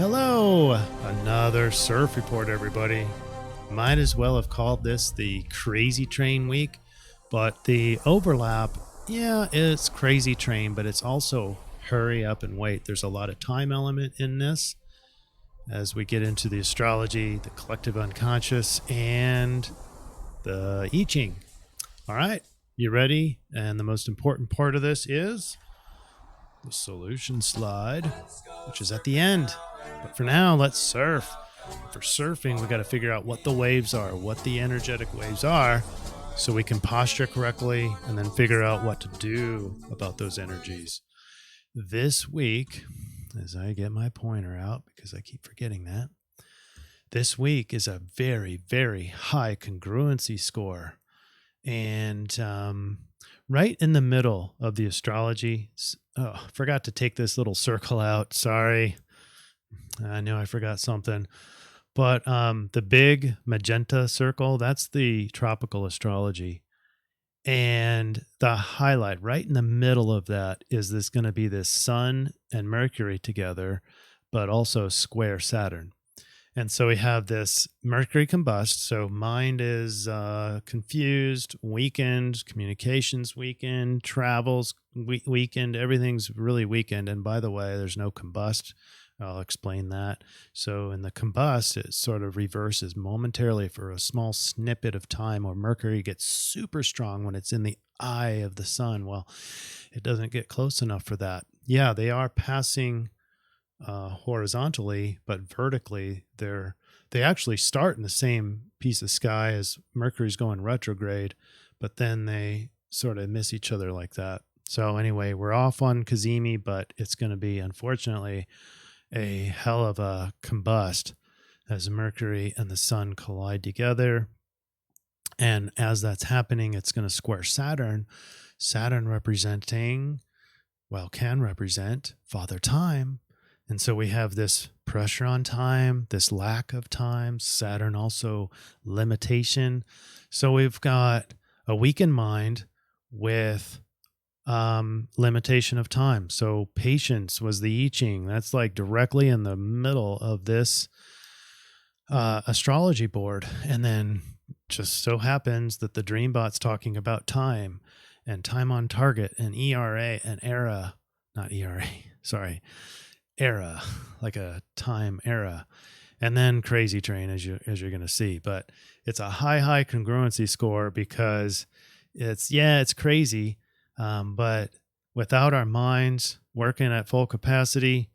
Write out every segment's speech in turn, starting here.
Hello! Another surf report, everybody. Might as well have called this the Crazy Train Week, but the overlap, yeah, it's Crazy Train, but it's also hurry up and wait. There's a lot of time element in this as we get into the astrology, the collective unconscious, and the I-Ching. All right, you ready? And the most important part of this is the solution slide, which is at the end. But for now, let's surf. For surfing, we got to figure out what the waves are, what the energetic waves are, so we can posture correctly and then figure out what to do about those energies. This week, as I get my pointer out, because I keep forgetting that, this week is a very, very high congruency score. And right in the middle of the astrology, forgot to take this little circle out. Sorry. I knew I forgot something. But the big magenta circle, that's the tropical astrology. And the highlight right in the middle of that is this going to be this Sun and Mercury together, but also square Saturn. And so we have this Mercury Combust. So mind is confused, weakened, communications weakened, travels weakened, everything's really weakened. And by the way, there's no combust. I'll explain that. So in the combust, it sort of reverses momentarily for a small snippet of time, or Mercury gets super strong when it's in the eye of the sun. Well, it doesn't get close enough for that. Yeah, they are passing horizontally, but vertically, they actually start in the same piece of sky as Mercury's going retrograde, but then they sort of miss each other like that. So anyway, we're off on Cazimi, but it's going to be, unfortunately, a hell of a combust as Mercury and the sun collide together. And as that's happening, it's going to square Saturn. Saturn representing, well, can represent Father Time. And so we have this pressure on time, this lack of time, Saturn also limitation. So we've got a weakened mind with limitation of time. So patience was the I-Ching. That's like directly in the middle of this astrology board. And then just so happens that the Dreambot's talking about time and time on target and ERA and era, not ERA, sorry, era, like a time era. And then Crazy Train, as you're going to see. But it's a high congruency score because it's crazy. But without our minds working at full capacity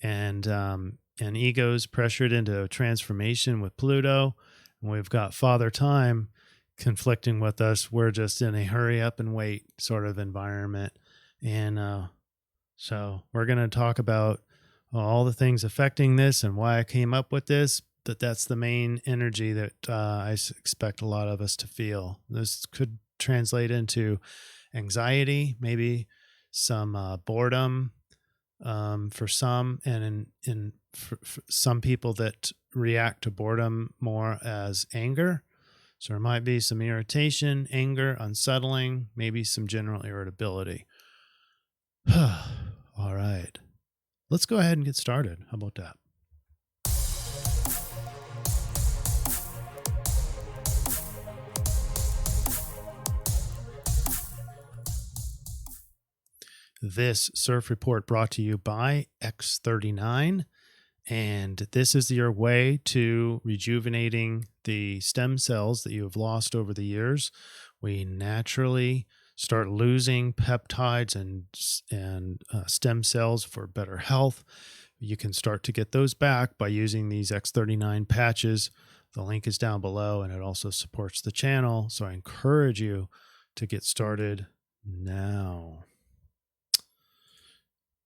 and egos pressured into transformation with Pluto, and we've got Father Time conflicting with us, we're just in a hurry up and wait sort of environment. And so we're going to talk about all the things affecting this and why I came up with this. That's the main energy that I expect a lot of us to feel. This could translate into anxiety, maybe some boredom for some, and for some people that react to boredom more as anger. So there might be some irritation, anger, unsettling, maybe some general irritability. All right, let's go ahead and get started. How about that? This surf report brought to you by X39, and this is your way to rejuvenating the stem cells that you have lost over the years. We naturally start losing peptides and stem cells for better health. You can start to get those back by using these X39 patches. The link is down below, and it also supports the channel, so I encourage you to get started now.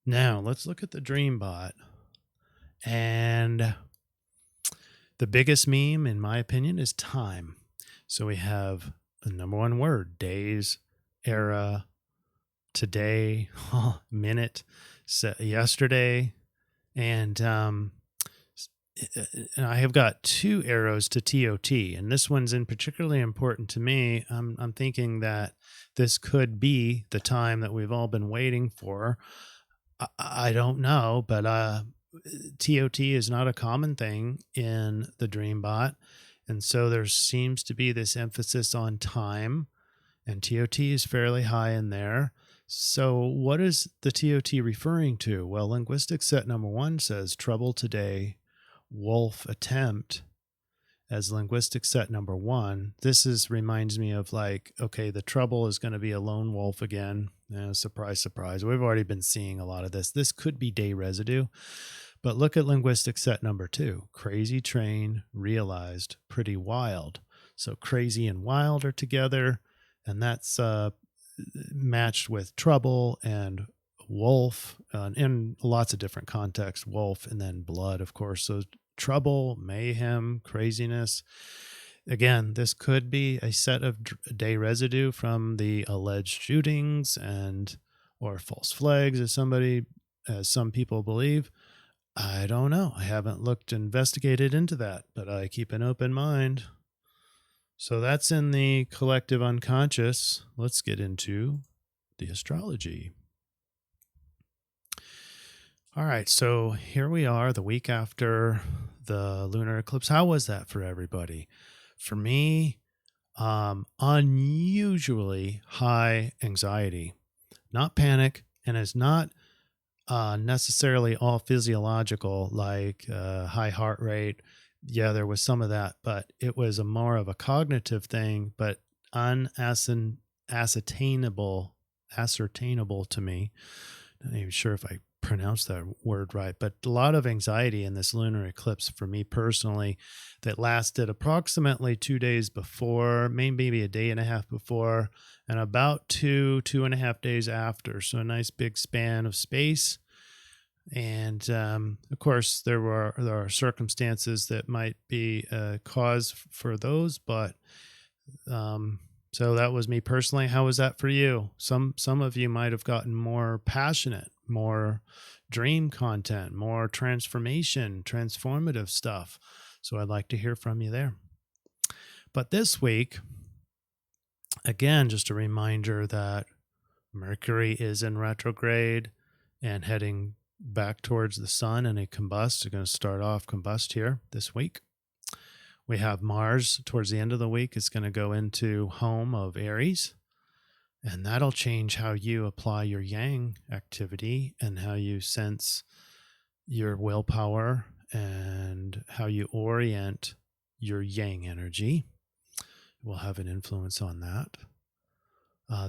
Now, let's look at the Dreambot. And the biggest meme, in my opinion, is time. So we have the number one word, days, era, today, minute, yesterday. And I have got two arrows to TOT. And this one's particularly important to me. I'm thinking that this could be the time that we've all been waiting for. I don't know, but TOT is not a common thing in the Dreambot. And so there seems to be this emphasis on time, and TOT is fairly high in there. So what is the TOT referring to? Well, linguistic set number 1 says trouble today, wolf attempt as linguistic set number 1. This reminds me of like, okay, the trouble is going to be a lone wolf again. Surprise, surprise. We've already been seeing a lot of this. This could be day residue. But look at linguistic set number 2. Crazy train, realized, pretty wild. So crazy and wild are together, and that's matched with trouble and wolf, in lots of different contexts, wolf and then blood, of course. So trouble, mayhem, craziness. Again, this could be a set of day residue from the alleged shootings and or false flags, as some people believe. I don't know. I haven't investigated into that, but I keep an open mind. So that's in the collective unconscious. Let's get into the astrology. All right, so here we are the week after the lunar eclipse. How was that for everybody? For me, unusually high anxiety, not panic, and it's not necessarily all physiological, like high heart rate. Yeah, there was some of that, but it was more of a cognitive thing, but ascertainable to me. Not even sure if I pronounced that word right, but a lot of anxiety in this lunar eclipse for me personally that lasted approximately 2 days before, maybe a day and a half before, and about 2.5 days after. So a nice big span of space. And of course, there are circumstances that might be a cause for those, but so that was me personally. How was that for you? Some of you might have gotten more passionate, more dream content, more transformative stuff. So I'd like to hear from you there. But this week, again, just a reminder that Mercury is in retrograde and heading back towards the sun in a combust. We're going to start off combust here this week. We have Mars towards the end of the week. It's going to go into home of Aries, and that'll change how you apply your yang activity and how you sense your willpower and how you orient your yang energy. It will have an influence on that.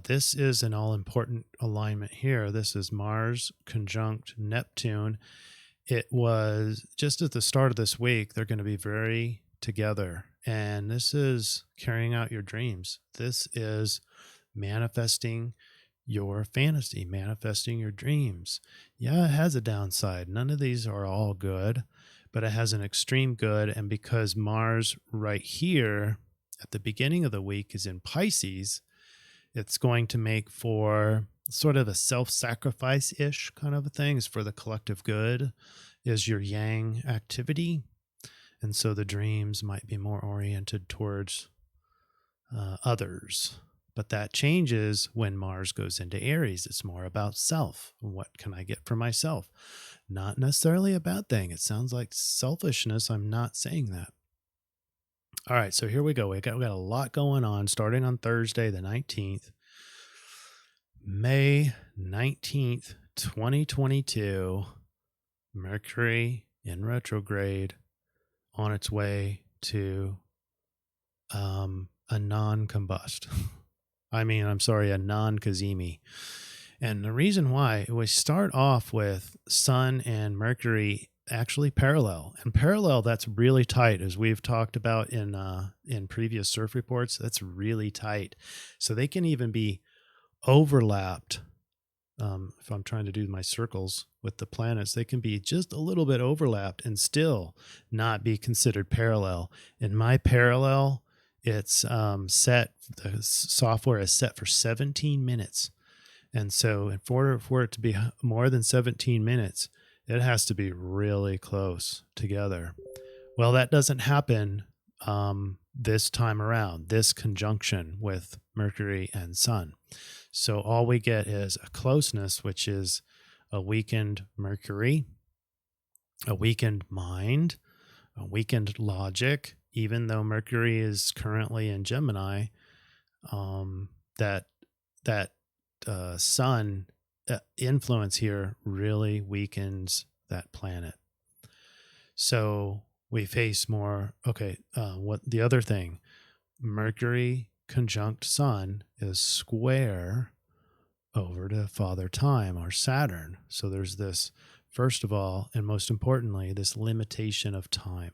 This is an all-important alignment here. This is Mars conjunct Neptune. It was just at the start of this week. They're going to be very together. And this is carrying out your dreams. This is manifesting your fantasy, manifesting your dreams. Yeah, it has a downside. None of these are all good, but it has an extreme good. And because Mars right here at the beginning of the week is in Pisces, it's going to make for sort of a self-sacrifice-ish kind of a thing. It's for the collective good, is your yang activity. And so the dreams might be more oriented towards others. But that changes when Mars goes into Aries. It's more about self. What can I get for myself? Not necessarily a bad thing. It sounds like selfishness. I'm not saying that. All right, so here we go. We got a lot going on starting on Thursday, the 19th. May 19th, 2022, Mercury in retrograde on its way to a non-combust. a non-Cazimi. And the reason why, we start off with Sun and Mercury actually parallel. And parallel, that's really tight, as we've talked about in previous CIRF reports. That's really tight. So they can even be overlapped. If I'm trying to do my circles with the planets, they can be just a little bit overlapped and still not be considered parallel. In my parallel, it's set, the software is set for 17 minutes. And so in order for it to be more than 17 minutes, it has to be really close together. Well, that doesn't happen this time around, this conjunction with Mercury and Sun. So all we get is a closeness, which is a weakened Mercury a weakened mind, a weakened logic, even though Mercury is currently in Gemini. That sun influence here really weakens that planet. So we face more. Okay, what the other thing? Mercury conjunct Sun is square over to Father Time or Saturn. So there's this, first of all, and most importantly, this limitation of time.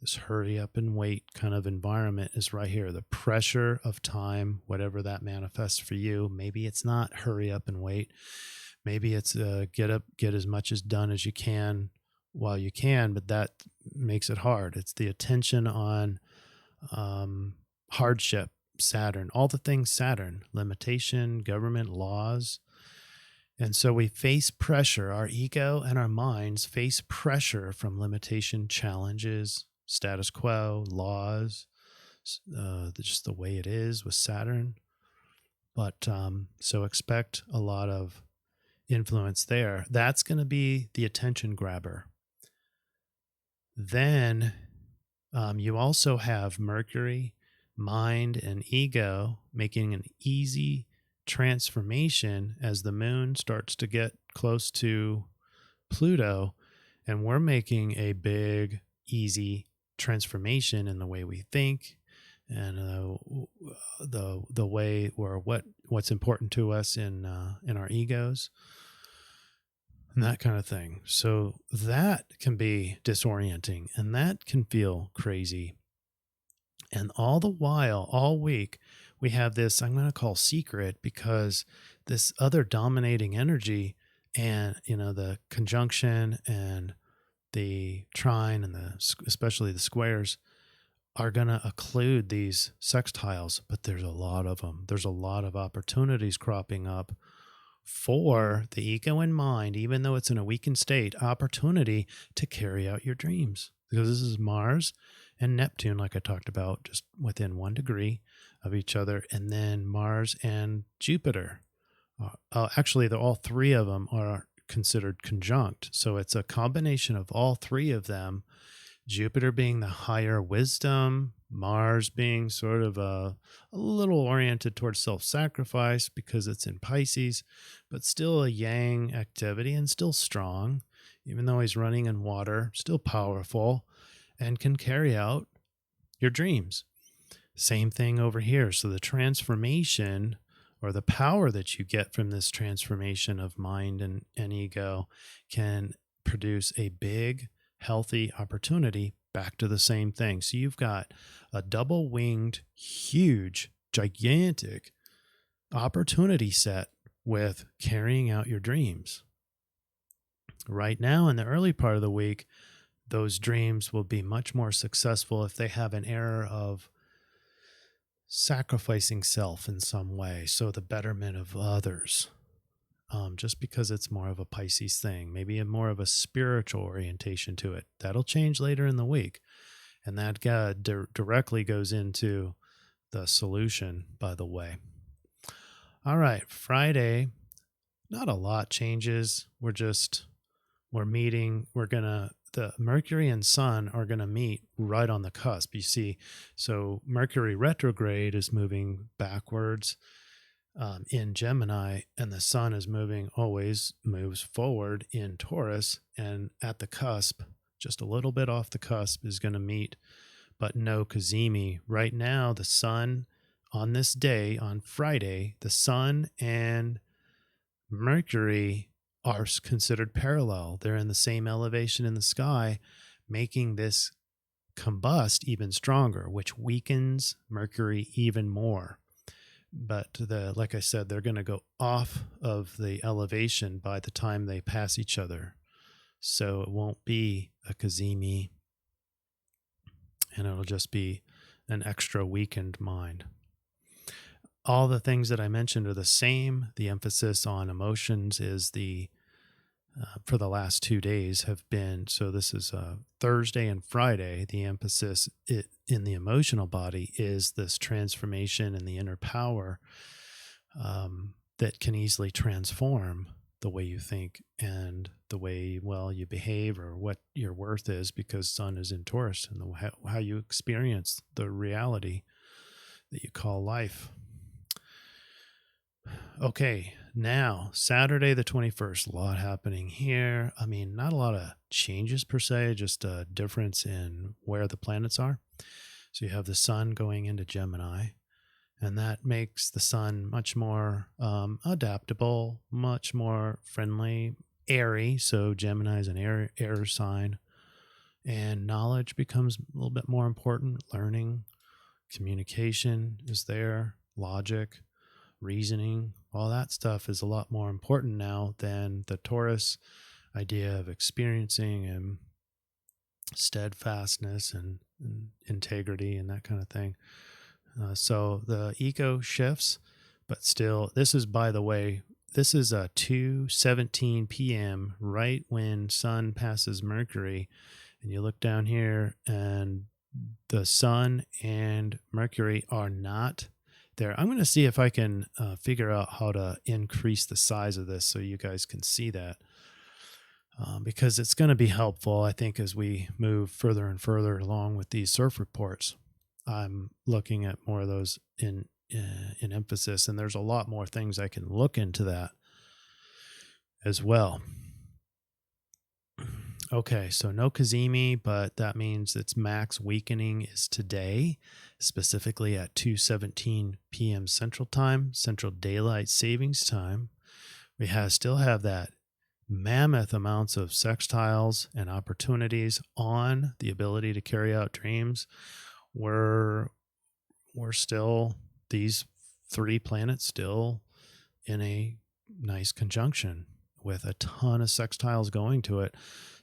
This hurry up and wait kind of environment is right here. The pressure of time, whatever that manifests for you. Maybe it's not hurry up and wait. Maybe it's get as much as done as you can while you can, but that makes it hard. It's the attention on hardship, Saturn, all the things Saturn, limitation, government, laws. And so we face pressure. Our ego and our minds face pressure from limitation, challenges, status quo, laws, just the way it is with Saturn. But so expect a lot of influence there. That's going to be the attention grabber. Then you also have Mercury, mind, and ego making an easy transformation as the moon starts to get close to Pluto, and we're making a big, easy transformation in the way we think and the way or what's important to us in our egos and that kind of thing. So that can be disorienting and that can feel crazy. And all the while, all week, we have this, I'm going to call secret, because this other dominating energy and, the conjunction and the trine and especially the squares are going to occlude these sextiles, but there's a lot of them. There's a lot of opportunities cropping up for the ego and mind, even though it's in a weakened state, opportunity to carry out your dreams. Because this is Mars and Neptune, like I talked about, just within 1 degree of each other. And then Mars and Jupiter. Actually, all three of them are considered conjunct. So it's a combination of all three of them. Jupiter being the higher wisdom, Mars being sort of a little oriented towards self-sacrifice because it's in Pisces, but still a yang activity and still strong, even though he's running in water, still powerful and can carry out your dreams. Same thing over here. So the transformation or the power that you get from this transformation of mind and ego can produce a big, healthy opportunity back to the same thing. So you've got a double-winged, huge, gigantic opportunity set with carrying out your dreams. Right now, in the early part of the week, those dreams will be much more successful if they have an air of sacrificing self in some way, so the betterment of others. Just because it's more of a Pisces thing, maybe more of a spiritual orientation to it. That'll change later in the week. And that directly goes into the solution, by the way. All right, Friday, not a lot changes. We're meeting. The Mercury and Sun are going to meet right on the cusp, you see. So Mercury retrograde is moving backwards in Gemini, and the Sun always moves forward in Taurus, and at the cusp, just a little bit off the cusp, is going to meet, but no cazimi. Right now, the Sun on this day, on Friday, the Sun and Mercury are considered parallel. They're in the same elevation in the sky, making this combust even stronger, which weakens Mercury even more. But like I said, they're going to go off of the elevation by the time they pass each other. So it won't be a cazimi, and it'll just be an extra weakened mind. All the things that I mentioned are the same. The emphasis on emotions is for the last 2 days have been, so this is Thursday and Friday, the emphasis in the emotional body is this transformation and the inner power that can easily transform the way you think and the way, well, you behave or what your worth is, because Sun is in Taurus, and how you experience the reality that you call life. Okay, now Saturday the 21st, a lot happening here. I mean, not a lot of changes per se, just a difference in where the planets are. So you have the Sun going into Gemini, and that makes the Sun much more adaptable, much more friendly, airy. So Gemini is an air sign, and knowledge becomes a little bit more important. Learning, communication is there, logic, reasoning, all that stuff is a lot more important now than the Taurus idea of experiencing and steadfastness and integrity and that kind of thing. So the ego shifts, but still, this is, by the way, this is a 2:17 p.m. right when Sun passes Mercury, and you look down here, and the Sun and Mercury are not there. I'm going to see if I can figure out how to increase the size of this so you guys can see that, because it's going to be helpful, I think, as we move further and further along with these CIRF reports. I'm looking at more of those in emphasis, and there's a lot more things I can look into that as well. Okay, so no Kazemi, but that means its max weakening is today, specifically at 2:17 p.m. Central Time, Central Daylight Savings Time. We still have that mammoth amounts of sextiles and opportunities on the ability to carry out dreams. We're still, these three planets still in a nice conjunction with a ton of sextiles going to it.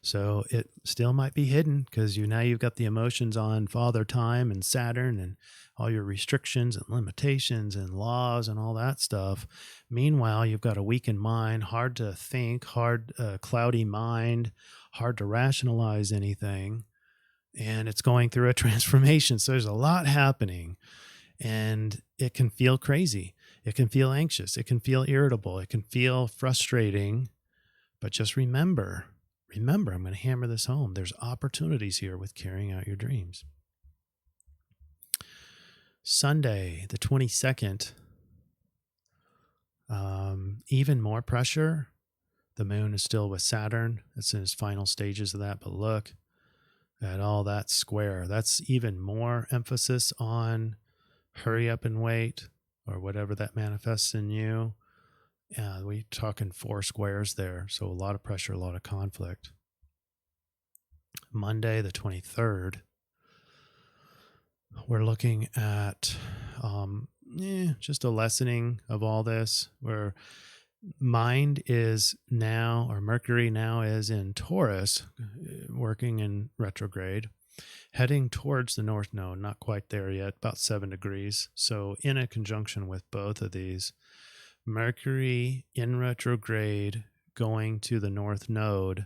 So it still might be hidden, because you've got the emotions on Father Time and Saturn and all your restrictions and limitations and laws and all that stuff. Meanwhile, you've got a weakened mind, hard to think, cloudy mind, hard to rationalize anything. And it's going through a transformation. So there's a lot happening, and it can feel crazy. It can feel anxious. It can feel irritable. It can feel frustrating. But just remember, I'm going to hammer this home. There's opportunities here with carrying out your dreams. Sunday, the 22nd, even more pressure. The moon is still with Saturn. It's in its final stages of that. But look at all that square. That's even more emphasis on hurry up and wait, or whatever that manifests in you. We're talking 4 squares there. So a lot of pressure, a lot of conflict. Monday, the 23rd, we're looking at just a lessening of all this, where mind is now, or Mercury now is in Taurus, working in retrograde, heading towards the North Node, not quite there yet, about 7 degrees. So in a conjunction with both of these, Mercury in retrograde going to the North Node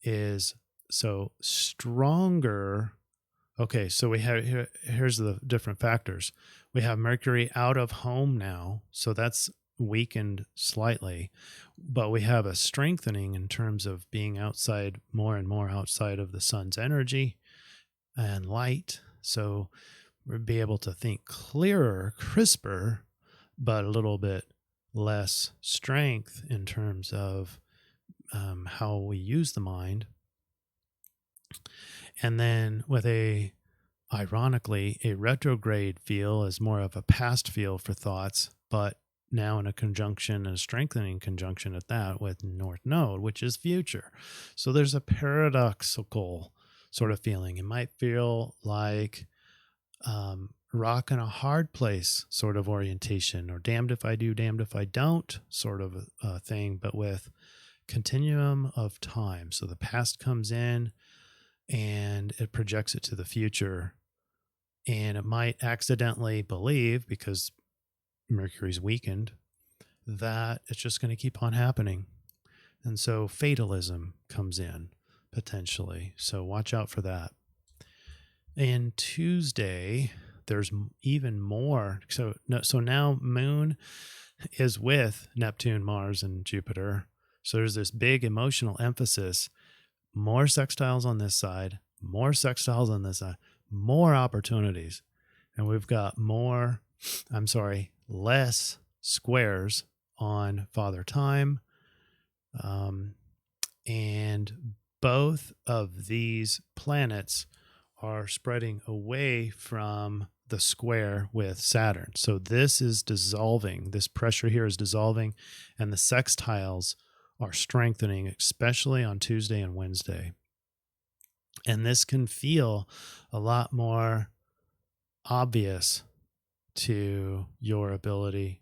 is so stronger. Okay, so we have here's the different factors. We have Mercury out of home now, so that's weakened slightly, but we have a strengthening in terms of being outside, more and more outside of the Sun's energy and light. So we'll be able to think clearer, crisper, but a little bit less strength in terms of how we use the mind. And then with ironically, a retrograde feel is more of a past feel for thoughts, but now in a conjunction, a strengthening conjunction at that with North Node, which is future. So there's a paradoxical sort of feeling. It might feel like rock in a hard place sort of orientation, or damned if I do, damned if I don't sort of a thing, but with continuum of time. So the past comes in and it projects it to the future, and it might accidentally believe, because Mercury's weakened, that it's just going to keep on happening. And so fatalism comes in potentially. So watch out for that. And Tuesday, there's even more. So now Moon is with Neptune, Mars, and Jupiter. So there's this big emotional emphasis, more sextiles on this side, more sextiles on this side, more opportunities. And we've got less squares on Father Time. And both of these planets are spreading away from the square with Saturn. So this is dissolving. This pressure here is dissolving, and the sextiles are strengthening, especially on Tuesday and Wednesday. And this can feel a lot more obvious to your ability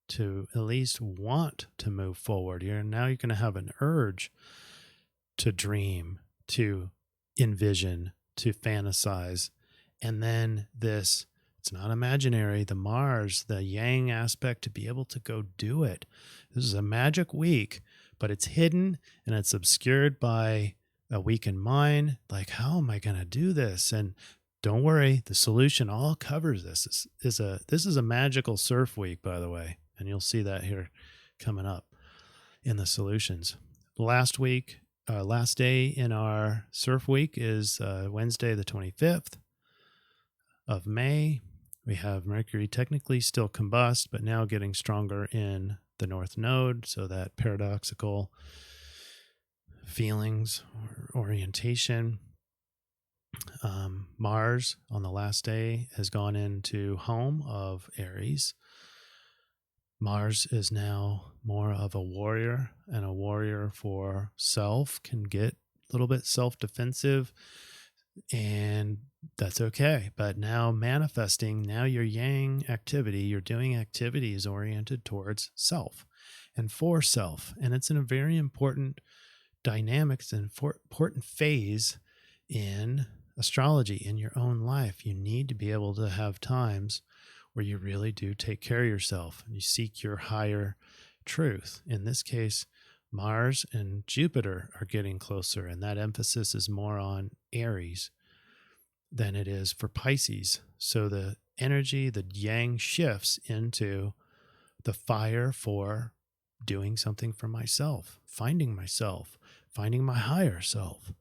to at least want to move forward. You're going to have an urge to dream, to envision, to fantasize. And then this, it's not imaginary, the Mars, the Yang aspect, to be able to go do it. This is a magic week, but it's hidden and it's obscured by a weakened mind. Like, how am I going to do this? And don't worry, the solution all covers this. This is a magical CIRF week, by the way, and you'll see that here coming up in the solutions. Last day in our CIRF week is Wednesday, the 25th of May. We have Mercury technically still combust, but now getting stronger in the North Node, so that paradoxical feelings or orientation. Mars on the last day has gone into home of Aries. Mars is now more of a warrior, and a warrior for self can get a little bit self-defensive, and that's okay. But now manifesting, now your Yang activity, you're doing activities oriented towards self and for self. And it's in a very important dynamics and important phase in astrology in your own life. You need to be able to have times where you really do take care of yourself and you seek your higher truth. In this case, Mars and Jupiter are getting closer, and that emphasis is more on Aries than it is for Pisces. So the energy, the Yang, shifts into the fire for doing something for myself, finding my higher self,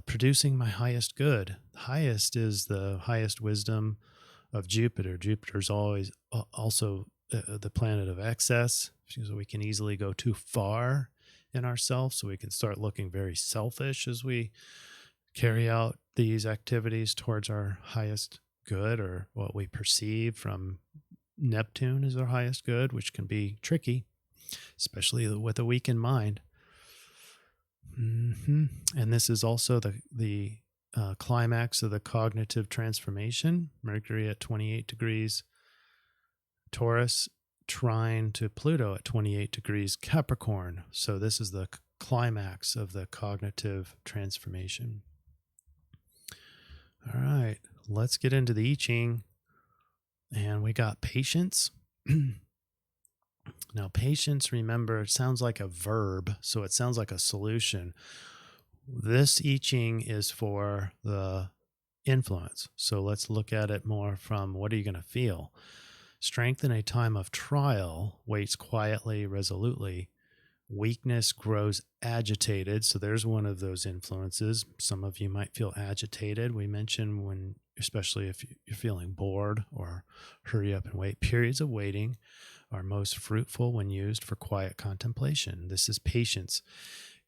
producing my highest good. Highest is the highest wisdom of Jupiter. Jupiter's always also the planet of excess, so we can easily go too far in ourselves. So we can start looking very selfish as we carry out these activities towards our highest good, or what we perceive from Neptune as our highest good, which can be tricky, especially with a weakened mind. And this is also the climax of the cognitive transformation. Mercury at 28 degrees Taurus, trine to Pluto at 28 degrees Capricorn. So this is the climax of the cognitive transformation. All right, let's get into the I-Ching. And we got patience. Now, patience, remember, it sounds like a verb, so it sounds like a solution. This I-Ching is for the influence. So let's look at it more from what are you going to feel? Strength in a time of trial waits quietly, resolutely. Weakness grows agitated. So there's one of those influences. Some of you might feel agitated. We mentioned when, especially if you're feeling bored or hurry up and wait, periods of waiting are most fruitful when used for quiet contemplation. This is patience.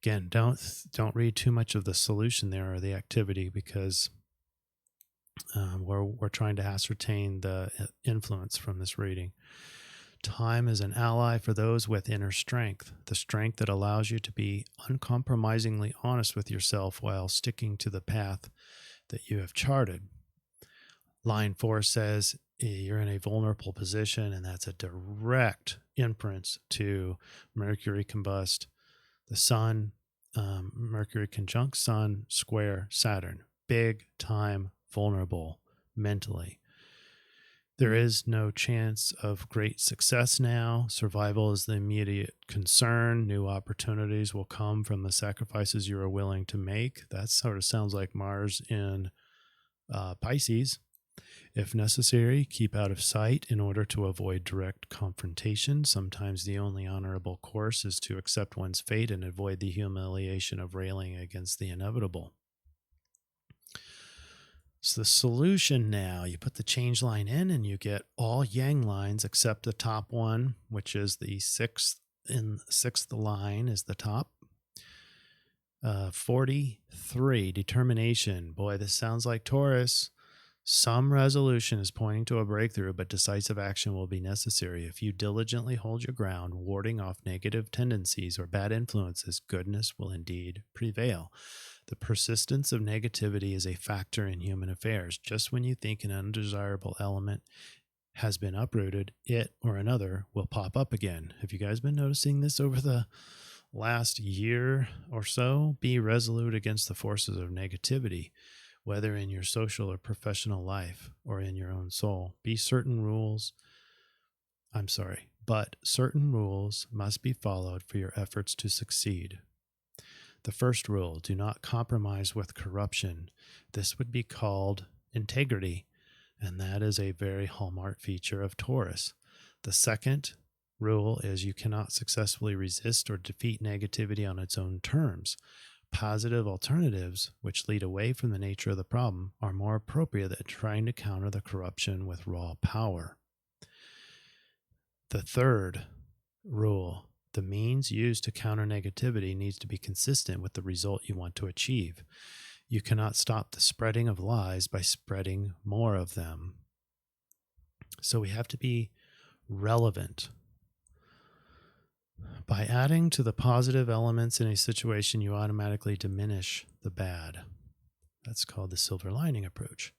Again, don't read too much of the solution there or the activity, because we're trying to ascertain the influence from this reading. Time is an ally for those with inner strength, the strength that allows you to be uncompromisingly honest with yourself while sticking to the path that you have charted. Line 4 says you're in a vulnerable position, and that's a direct inference to Mercury Combust, the Sun, Mercury conjunct Sun, square Saturn. Big time vulnerable mentally. There is no chance of great success now. Survival is the immediate concern. New opportunities will come from the sacrifices you are willing to make. That sort of sounds like Mars in Pisces. If necessary, keep out of sight in order to avoid direct confrontation. Sometimes the only honorable course is to accept one's fate and avoid the humiliation of railing against the inevitable. So the solution now, you put the change line in and you get all yang lines except the top one, which is the sixth line is the top. 43, determination. Boy, this sounds like Taurus. Some resolution is pointing to a breakthrough, but decisive action will be necessary. If you diligently hold your ground, warding off negative tendencies or bad influences, goodness will indeed prevail. The persistence of negativity is a factor in human affairs. Just when you think an undesirable element has been uprooted, it or another will pop up again. Have you guys been noticing this over the last year or so? Be resolute against the forces of negativity, whether in your social or professional life or in your own soul. But certain rules must be followed for your efforts to succeed. The first rule, do not compromise with corruption. This would be called integrity, and that is a very hallmark feature of Taurus. The second rule is you cannot successfully resist or defeat negativity on its own terms. Positive alternatives, which lead away from the nature of the problem, are more appropriate than trying to counter the corruption with raw power. The third rule, the means used to counter negativity needs to be consistent with the result you want to achieve. You cannot stop the spreading of lies by spreading more of them. So we have to be relevant. By adding to the positive elements in a situation, you automatically diminish the bad. That's called the silver lining approach.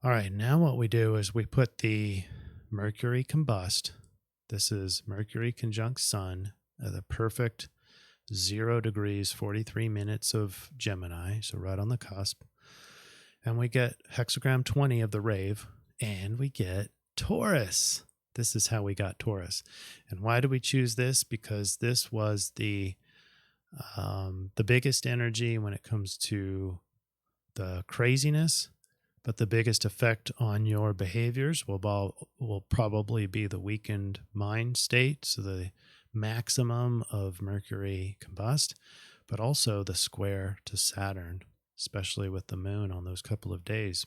All right, now what we do is we put the Mercury Combust. This is Mercury conjunct Sun at the perfect 0 degrees, 43 minutes of Gemini, so right on the cusp. And we get hexagram 20 of the rave, and we get Taurus. This is how we got Taurus. And why do we choose this? Because this was the biggest energy when it comes to the craziness, but the biggest effect on your behaviors will probably be the weakened mind state, so the maximum of Mercury Combust, but also the square to Saturn, especially with the moon on those couple of days.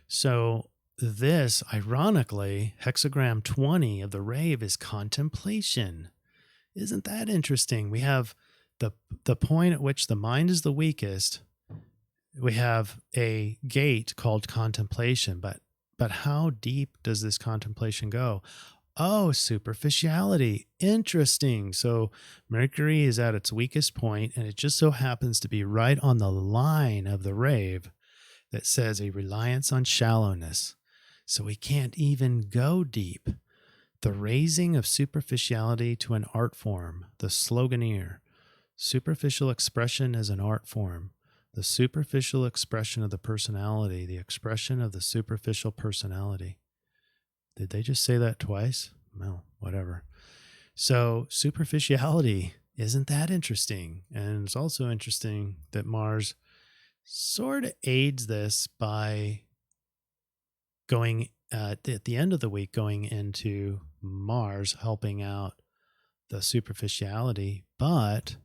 So this, ironically, hexagram 20 of the rave is contemplation. Isn't that interesting? We have the point at which the mind is the weakest. We have a gate called contemplation, but how deep does this contemplation go? Oh, superficiality. Interesting. So Mercury is at its weakest point, and it just so happens to be right on the line of the rave that says a reliance on shallowness. So we can't even go deep. The raising of superficiality to an art form, the sloganeer. Superficial expression as an art form. The superficial expression of the personality, the expression of the superficial personality. Did they just say that twice? Well, whatever. So superficiality, isn't that interesting? And it's also interesting that Mars sort of aids this by going at the end of the week, going into Mars, helping out the superficiality. But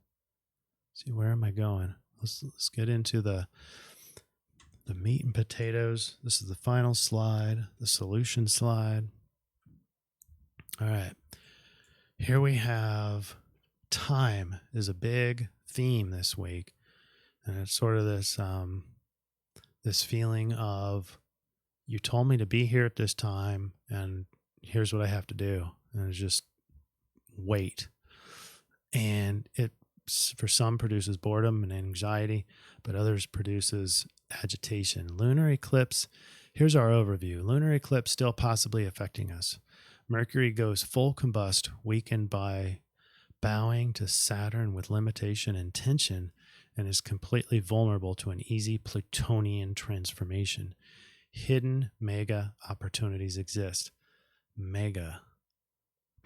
see, where am I going? Let's get into the meat and potatoes. This is the final slide, the solution slide. All right. Here we have time is a big theme this week. And it's sort of this feeling of, you told me to be here at this time, and here's what I have to do. And it's just wait. And it, for some, produces boredom and anxiety, but others produces agitation. Lunar eclipse. Here's our overview. Lunar eclipse still possibly affecting us. Mercury goes full combust, weakened by bowing to Saturn with limitation and tension, and is completely vulnerable to an easy Plutonian transformation. Hidden mega opportunities exist. Mega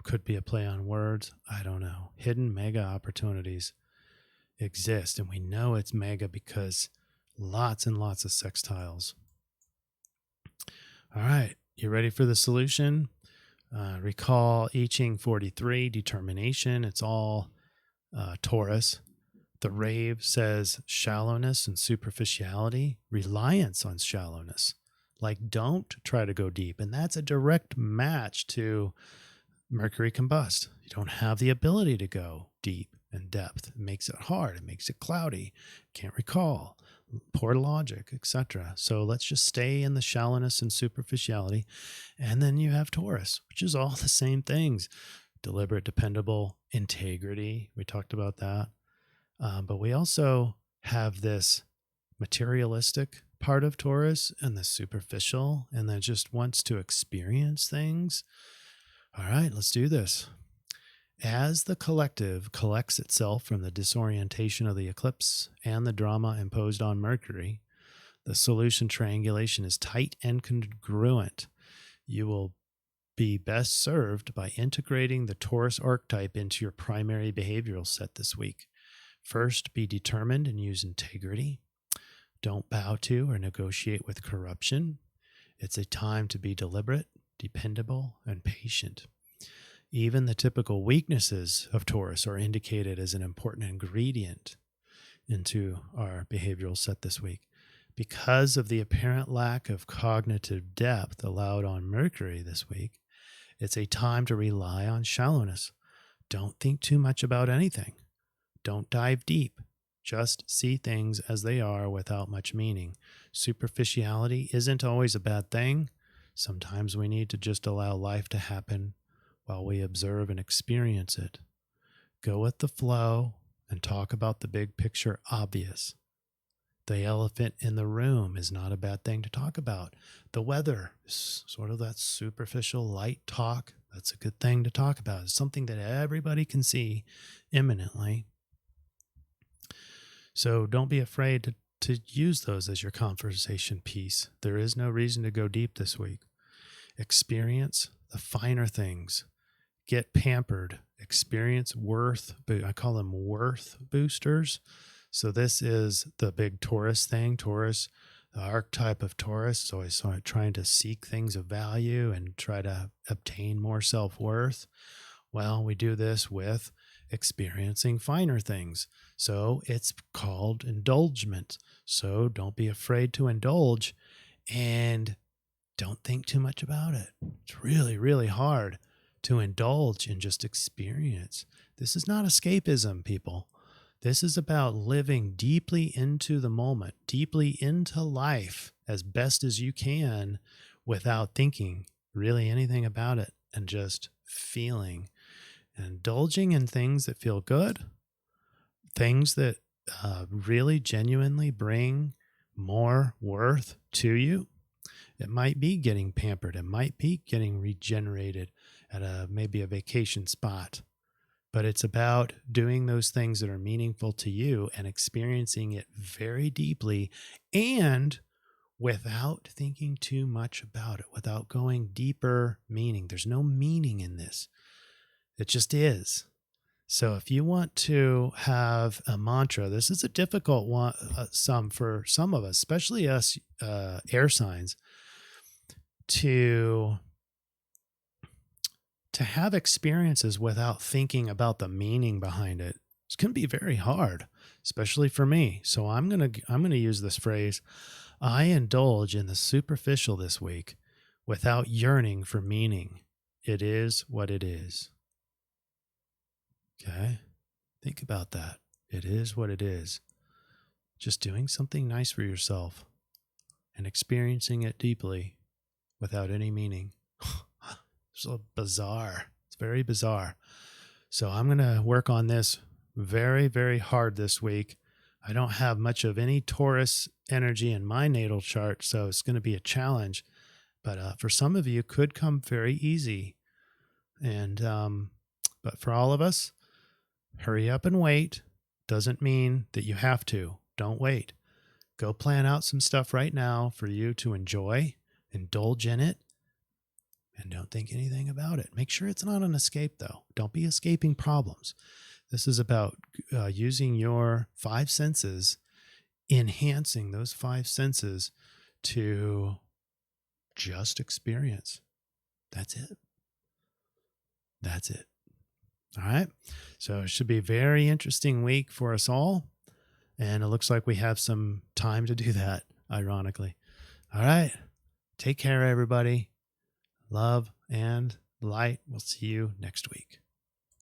could be a play on words. I don't know. Hidden mega opportunities exist, and we know it's mega because lots and lots of sextiles. All right, you ready for the solution? Recall I-Ching 43, determination. It's all Taurus. The rave says shallowness and superficiality, reliance on shallowness. Like, don't try to go deep. And that's a direct match to Mercury Combust. You don't have the ability to go deep and depth. It makes it hard. It makes it cloudy. Can't recall. Poor logic, etc. So let's just stay in the shallowness and superficiality. And then you have Taurus, which is all the same things. Deliberate, dependable, integrity. We talked about that. But we also have this materialistic part of Taurus and the superficial, and that just wants to experience things. All right, let's do this. As the collective collects itself from the disorientation of the eclipse and the drama imposed on Mercury, the solution triangulation is tight and congruent. You will be best served by integrating the Taurus archetype into your primary behavioral set this week. First, be determined and use integrity. Don't bow to or negotiate with corruption. It's a time to be deliberate, dependable, and patient. Even the typical weaknesses of Taurus are indicated as an important ingredient into our behavioral set this week. Because of the apparent lack of cognitive depth allowed on Mercury this week, it's a time to rely on shallowness. Don't think too much about anything. Don't dive deep. Just see things as they are without much meaning. Superficiality isn't always a bad thing. Sometimes we need to just allow life to happen while we observe and experience it. Go with the flow and talk about the big picture obvious. The elephant in the room is not a bad thing to talk about. The weather is sort of that superficial light talk. That's a good thing to talk about. It's something that everybody can see imminently. So don't be afraid to use those as your conversation piece. There is no reason to go deep this week. Experience the finer things. Get pampered. Experience worth. I call them worth boosters. So this is the big Taurus thing. Taurus, the archetype of Taurus is always sort of trying to seek things of value and try to obtain more self-worth. Well, we do this with experiencing finer things. So it's called indulgement. So don't be afraid to indulge and don't think too much about it. It's really, really hard to indulge and just experience. This is not escapism, people. This is about living deeply into the moment, deeply into life as best as you can without thinking really anything about it and just feeling. Indulging in things that feel good, things that really genuinely bring more worth to you. It might be getting pampered. It might be getting regenerated at maybe a vacation spot. But it's about doing those things that are meaningful to you and experiencing it very deeply and without thinking too much about it, without going deeper meaning. There's no meaning in this. It just is. So if you want to have a mantra, this is a difficult one for some of us, especially us air signs, to have experiences without thinking about the meaning behind it. It's going to be very hard, especially for me. So I'm going to use this phrase, I indulge in the superficial this week without yearning for meaning. It is what it is. Okay? Think about that. It is what it is. Just doing something nice for yourself and experiencing it deeply without any meaning. So bizarre. It's very bizarre. So I'm going to work on this very, very hard this week. I don't have much of any Taurus energy in my natal chart, so it's going to be a challenge. But for some of you, it could come very easy. And but for all of us, hurry up and wait. Doesn't mean that you have to. Don't wait. Go plan out some stuff right now for you to enjoy, indulge in it, and don't think anything about it. Make sure it's not an escape, though. Don't be escaping problems. This is about using your five senses, enhancing those five senses to just experience. That's it. That's it. All right. So it should be a very interesting week for us all. And it looks like we have some time to do that, ironically. All right. Take care, everybody. Love and light. We'll see you next week.